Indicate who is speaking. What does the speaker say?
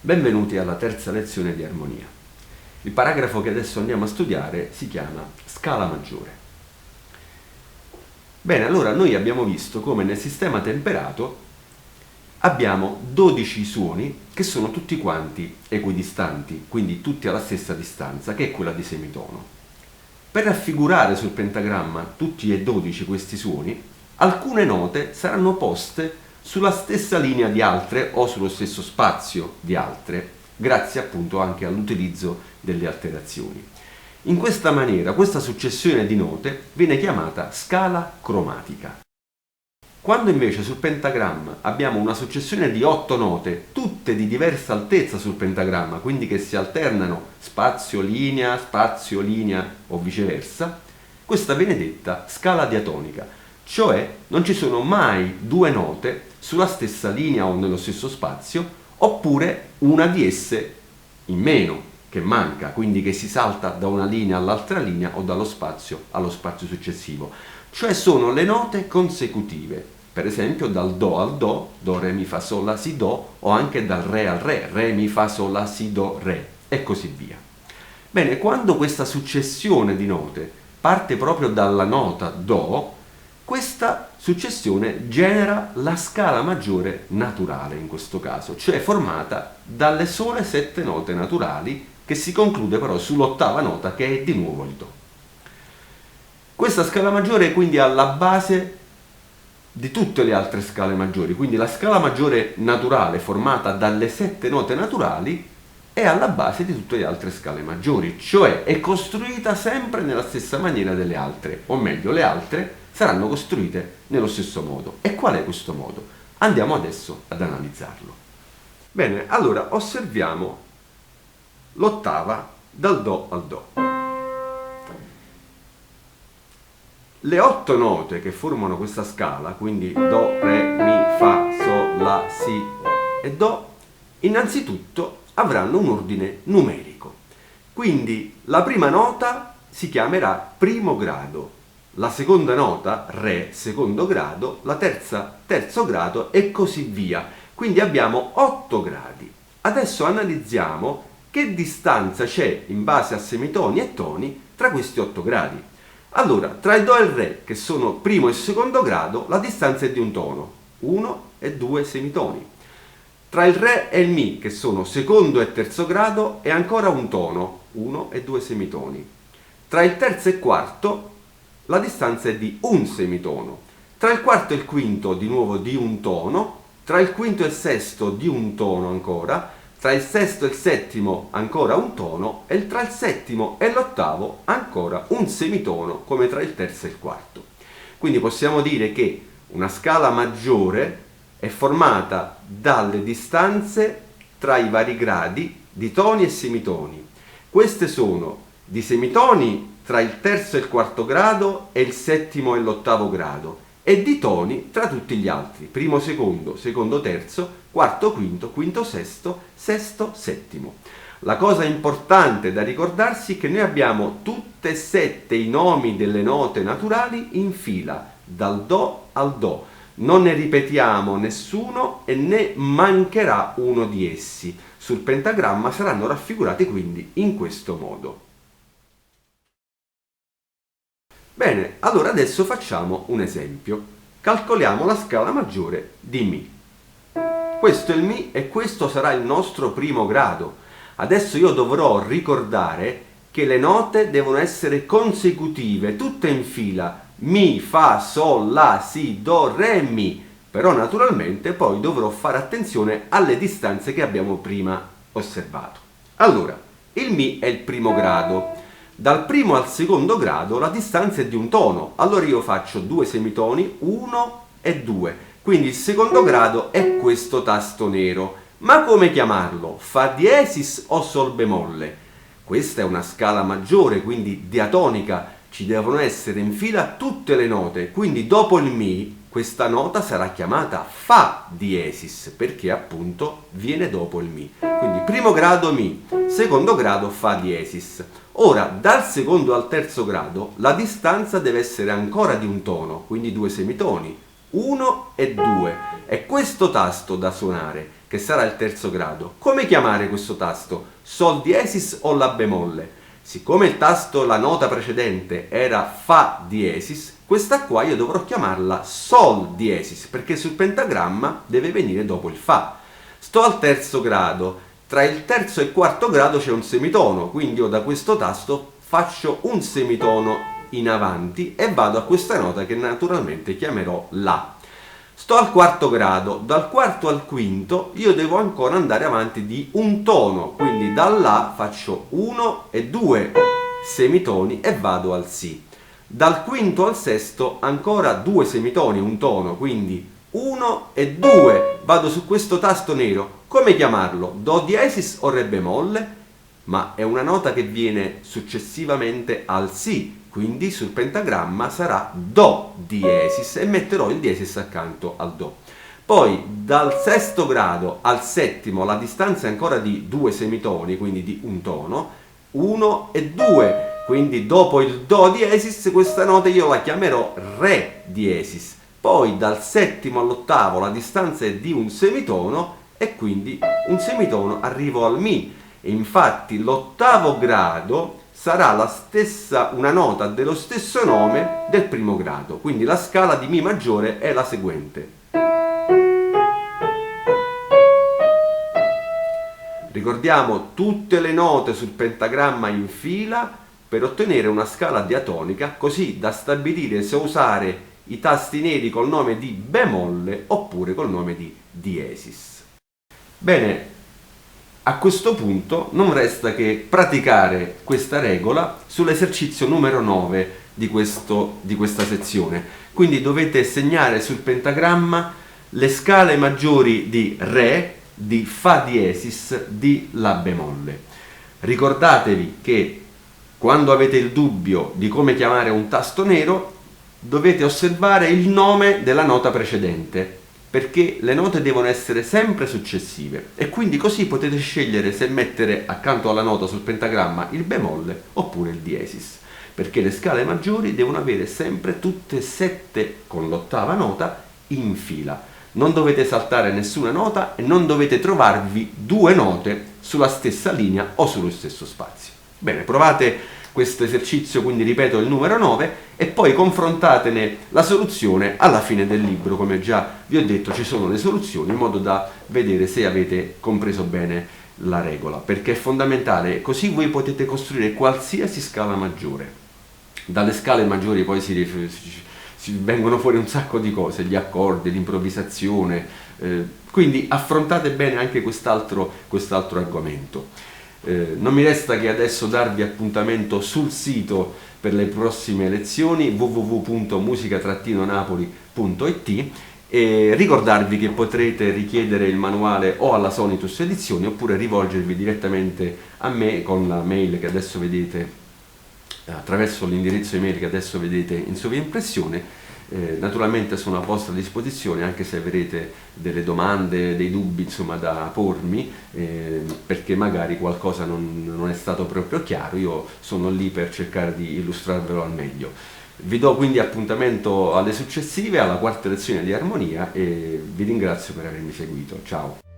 Speaker 1: Benvenuti alla terza lezione di armonia. Il paragrafo che adesso andiamo a studiare si chiama scala maggiore. Bene, allora noi abbiamo visto come nel sistema temperato abbiamo 12 suoni che sono tutti quanti equidistanti, quindi tutti alla stessa distanza, che è quella di semitono. Per raffigurare sul pentagramma tutti e 12 questi suoni, alcune note saranno poste sulla stessa linea di altre o sullo stesso spazio di altre, grazie appunto anche all'utilizzo delle alterazioni. In questa maniera, questa successione di note viene chiamata scala cromatica. Quando invece sul pentagramma abbiamo una successione di 8 note, tutte di diversa altezza sul pentagramma, quindi che si alternano spazio-linea o viceversa, questa viene detta scala diatonica, cioè non ci sono mai due note sulla stessa linea o nello stesso spazio, oppure una di esse in meno, che manca, quindi che si salta da una linea all'altra linea o dallo spazio allo spazio successivo. Cioè sono le note consecutive, per esempio dal do al do, do, re, mi, fa, sol, la, si, do, o anche dal re al re, mi, fa, sol, la, si, do, re, e così via. Bene, quando questa successione di note parte proprio dalla nota do, questa successione genera la scala maggiore naturale in questo caso, cioè formata dalle sole 7 note naturali che si conclude però sull'ottava nota che è di nuovo il do. Questa scala maggiore è quindi alla base di tutte le altre scale maggiori, quindi la scala maggiore naturale formata dalle 7 note naturali è alla base di tutte le altre scale maggiori, cioè è costruita sempre nella stessa maniera delle altre, o meglio le altre saranno costruite nello stesso modo. E qual è questo modo? Andiamo adesso ad analizzarlo. Bene, allora osserviamo l'ottava dal do al do. Le 8 note che formano questa scala, quindi do, re, mi, fa, sol, la, si e do, innanzitutto avranno un ordine numerico. Quindi la prima nota si chiamerà primo grado, la seconda nota, re, secondo grado, la terza, terzo grado e così via. Quindi abbiamo 8 gradi. Adesso analizziamo che distanza c'è in base a semitoni e toni tra questi 8 gradi. Allora, tra il do e il re, che sono primo e secondo grado, la distanza è di un tono, 1 e 2 semitoni. Tra il re e il mi, che sono secondo e terzo grado, è ancora un tono, 1 e 2 semitoni. Tra il terzo e quarto la distanza è di un semitono. Tra il quarto e il quinto di nuovo di un tono, tra il quinto e il sesto di un tono ancora, tra il sesto e il settimo ancora un tono e tra il settimo e l'ottavo ancora un semitono come tra il terzo e il quarto. Quindi possiamo dire che una scala maggiore è formata dalle distanze tra i vari gradi di toni e semitoni. Queste sono di semitoni tra il terzo e il quarto grado e il settimo e l'ottavo grado, e di toni tra tutti gli altri, primo, secondo, terzo, quarto, quinto, sesto, settimo. La cosa importante da ricordarsi è che noi abbiamo tutte e 7 i nomi delle note naturali in fila, dal do al do. Non ne ripetiamo nessuno e ne mancherà uno di essi. Sul pentagramma saranno raffigurati quindi in questo modo. Bene, allora adesso facciamo un esempio. Calcoliamo la scala maggiore di Mi. Questo è il Mi e questo sarà il nostro primo grado. Adesso io dovrò ricordare che le note devono essere consecutive, tutte in fila. Mi, fa, sol, la, si, do, re, mi. Però naturalmente poi dovrò fare attenzione alle distanze che abbiamo prima osservato. Allora, il Mi è il primo grado. Dal primo al secondo grado la distanza è di un tono, allora io faccio 2 semitoni, 1 e 2, quindi il secondo grado è questo tasto nero. Ma come chiamarlo? Fa diesis o sol bemolle? Questa è una scala maggiore, quindi diatonica, ci devono essere in fila tutte le note, quindi dopo il Mi questa nota sarà chiamata Fa diesis, perché appunto viene dopo il Mi. Quindi primo grado Mi, secondo grado Fa diesis. Ora, dal secondo al terzo grado, la distanza deve essere ancora di un tono, quindi 2 semitoni, 1 e 2. È questo tasto da suonare, che sarà il terzo grado. Come chiamare questo tasto? Sol diesis o La bemolle? Siccome il tasto, la nota precedente era Fa diesis, questa qua io dovrò chiamarla Sol diesis, perché sul pentagramma deve venire dopo il Fa. Sto al terzo grado, tra il terzo e il quarto grado c'è un semitono, quindi io da questo tasto faccio un semitono in avanti e vado a questa nota che naturalmente chiamerò La. Sto al quarto grado, dal quarto al quinto io devo ancora andare avanti di un tono, quindi dal La faccio 1 e 2 semitoni e vado al Si. Dal quinto al sesto ancora 2 semitoni, un tono, quindi 1 e 2, vado su questo tasto nero. Come chiamarlo? Do diesis o Re bemolle? Ma è una nota che viene successivamente al Si, quindi sul pentagramma sarà Do diesis e metterò il diesis accanto al Do. Poi dal sesto grado al settimo la distanza è ancora di 2 semitoni, quindi di un tono, 1 e 2, quindi dopo il Do diesis questa nota io la chiamerò Re diesis. Poi dal settimo all'ottavo la distanza è di un semitono e quindi un semitono arrivo al Mi. E infatti l'ottavo grado sarà la stessa, una nota dello stesso nome del primo grado, quindi la scala di Mi maggiore è la seguente. Ricordiamo tutte le note sul pentagramma in fila per ottenere una scala diatonica, così da stabilire se usare i tasti neri col nome di bemolle oppure col nome di diesis. Bene, a questo punto non resta che praticare questa regola sull'esercizio numero 9 di questa sezione. Quindi dovete segnare sul pentagramma le scale maggiori di Re, di Fa diesis, di La bemolle. Ricordatevi che quando avete il dubbio di come chiamare un tasto nero, dovete osservare il nome della nota precedente, perché le note devono essere sempre successive e quindi così potete scegliere se mettere accanto alla nota sul pentagramma il bemolle oppure il diesis, perché le scale maggiori devono avere sempre tutte e 7 con l'ottava nota in fila. Non dovete saltare nessuna nota e non dovete trovarvi 2 note sulla stessa linea o sullo stesso spazio. Bene, provate questo esercizio, quindi ripeto il numero 9, e poi confrontatene la soluzione alla fine del libro. Come già vi ho detto, ci sono le soluzioni in modo da vedere se avete compreso bene la regola, perché è fondamentale, così voi potete costruire qualsiasi scala maggiore. Dalle scale maggiori poi vengono fuori un sacco di cose, gli accordi, l'improvvisazione, quindi affrontate bene anche quest'altro argomento. Non mi resta che adesso darvi appuntamento sul sito per le prossime lezioni www.musica-napoli.it e ricordarvi che potrete richiedere il manuale o alla Sonitus Edizioni oppure rivolgervi direttamente a me con la mail che adesso vedete, attraverso l'indirizzo email che adesso vedete in sovraimpressione. Naturalmente sono a vostra disposizione anche se avrete delle domande, dei dubbi insomma da pormi, perché magari qualcosa non è stato proprio chiaro. Io sono lì per cercare di illustrarvelo al meglio. Vi do quindi appuntamento alle successive, alla quarta lezione di armonia, e vi ringrazio per avermi seguito. Ciao!